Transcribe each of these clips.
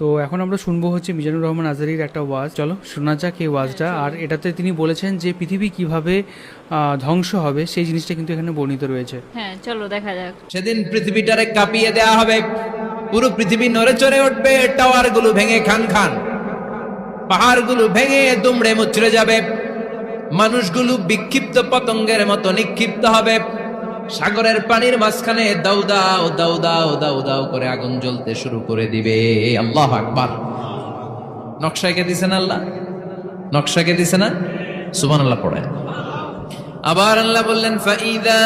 তো এখন আমরা শুনবো হচ্ছে মিজানুর রহমান আজহারীর একটা ওয়াজ। চলো শোনা যাক এই ওয়াজটা। আর এটাতে তিনি বলেছেন যে পৃথিবী কিভাবে ধ্বংস হবে সেই জিনিসটা কিন্তু এখানে বর্ণিত রয়েছে। হ্যাঁ চলো দেখা যাক। সেদিন পৃথিবীটারে কাঁপিয়ে দেয়া হবে, পুরো পৃথিবী নড়ে চড়ে উঠবে, টাওয়ার গুলো ভেঙে খান খান, পাহাড় গুলো ভেঙে দুমড়ে মুচড়ে যাবে, মানুষগুলো বিক্ষিপ্ত পতঙ্গের মতো নিক্ষিপ্ত হবে, সাগরের পানির মাঝখানে দাউ দাউ দাউ দাউ দাউ দাউ করে আগুন জ্বলতে শুরু করে দিবে। আল্লাহু আকবার। নকশাকে দিছেন আল্লাহ, নকশাকে দিছে না? সুবহানাল্লাহ পড়েন। আবার আল্লাহ বললেন ফাইদা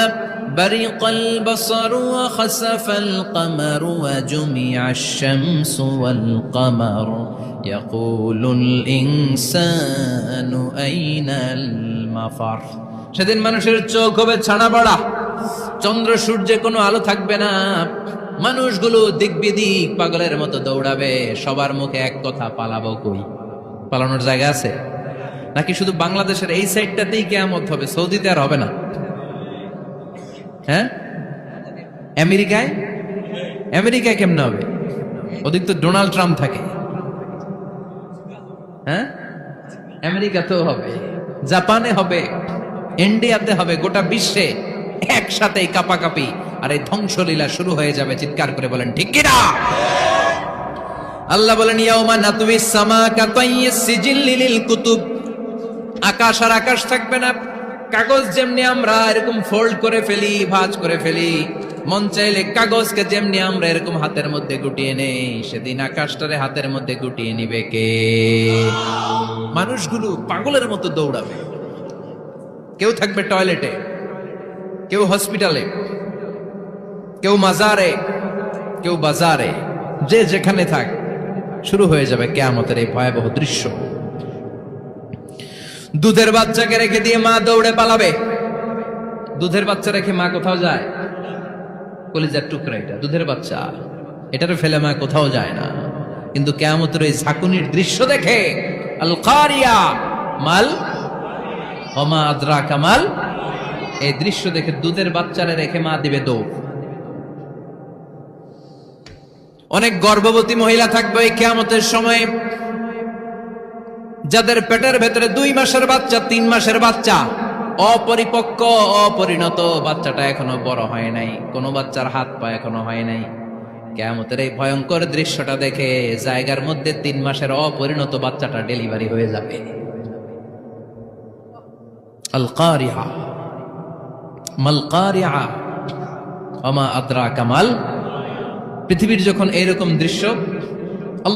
বারিকাল বাসারু ওয়া খাসাফাল কমারু ওয়া জুমিআশ শামসু ওয়াল কমার ইয়াকুলুল ইনসানু আইনাল মাফার। সেদিন মানুষের চোখ হবে ছানা বড়া, চন্দ্র সূর্যে কোনো আলো থাকবে না, মানুষগুলো দিক বিদিক পাগলের মতো দৌড়াবে, সবার মুখে এক কথা, পালাবো কই? পালানোর জায়গা আছে নাকি শুধু বাংলাদেশের এই সাইডটাতেই কিয়ামত হবে, সৌদিতে আর হবে না? হ্যাঁ, আমেরিকায়, আমেরিকায় কেমনে হবে? ওদিক তো ডোনাল্ড ট্রাম্প থাকে। হ্যাঁ, আমেরিকাতেও হবে, জাপানে হবে, ইন্ডিয়াতে হবে, গোটা বিশ্বে একসাথেই কাপাকাপি আর এই ধ্বংসলীলা শুরু হয়ে যাবে। চিৎকার করে বলেন ঠিক কিনা? আল্লাহ বলেন ইয়াউমা নাতুবিস সামা কাতাইয়িস সিজিল্লি লিল কুতুব। আকাশ আর আকাশ থাকবে না, কাগজ যেমনি আমরা এরকম ফোল্ড করে ফেলি, ভাঁজ করে ফেলি, মন চাইলে কাগজকে যেমনি আমরা এরকম হাতের মধ্যে গুটিয়ে নেই, সেদিন আকাশটারে হাতের মধ্যে গুটিয়ে নিবে কে? মানুষগুলো পাগলের মতো দৌড়াবে, কেউ থাকবে টয়লেটে, কেউ হসপিটালে, কেউ মাজারে, কেউ বাজারে, যে যেখানে থাক, শুরু হয়ে যাবে কিয়ামতের এই ভয়াবহ দৃশ্য। দুধের বাচ্চাকে রেখে দিয়ে মা দৌড়ে পালাবে। দুধের বাচ্চা রেখে মা কোথাও যায়? কলিজার টুকরা এটা, দুধের বাচ্চা, এটারে ফেলে মা কোথাও যায় না। কিন্তু কিয়ামতের এই ঝাঁকুনির দৃশ্য দেখে আল কারিয়া মাল ওমা আদরাকা মাল, এই দৃশ্য দেখে দুধের বাচ্চারে রেখে মা দিবে দৌড়। অনেক গর্ভবতী মহিলা থাকবে এই কিয়ামতের সময়, যাদের পেটের ভেতরে 2 মাসের বাচ্চা, 3 মাসের বাচ্চা, অপরিপক্ক অপরিণত, বাচ্চাটা এখনো বড় হয় নাই, কোনো বাচ্চার হাত পা এখনো হয় নাই। কিয়ামতের এই ভয়ঙ্কর দৃশ্যটা দেখে জায়গার মধ্যে 3 মাসের অপরিণত বাচ্চাটা ডেলিভারি হয়ে যাবে। আল কারিয়া মাল কারিয়া ওমা আদরাকা মাল। পৃথিবীর যখন এইরকম দৃশ্য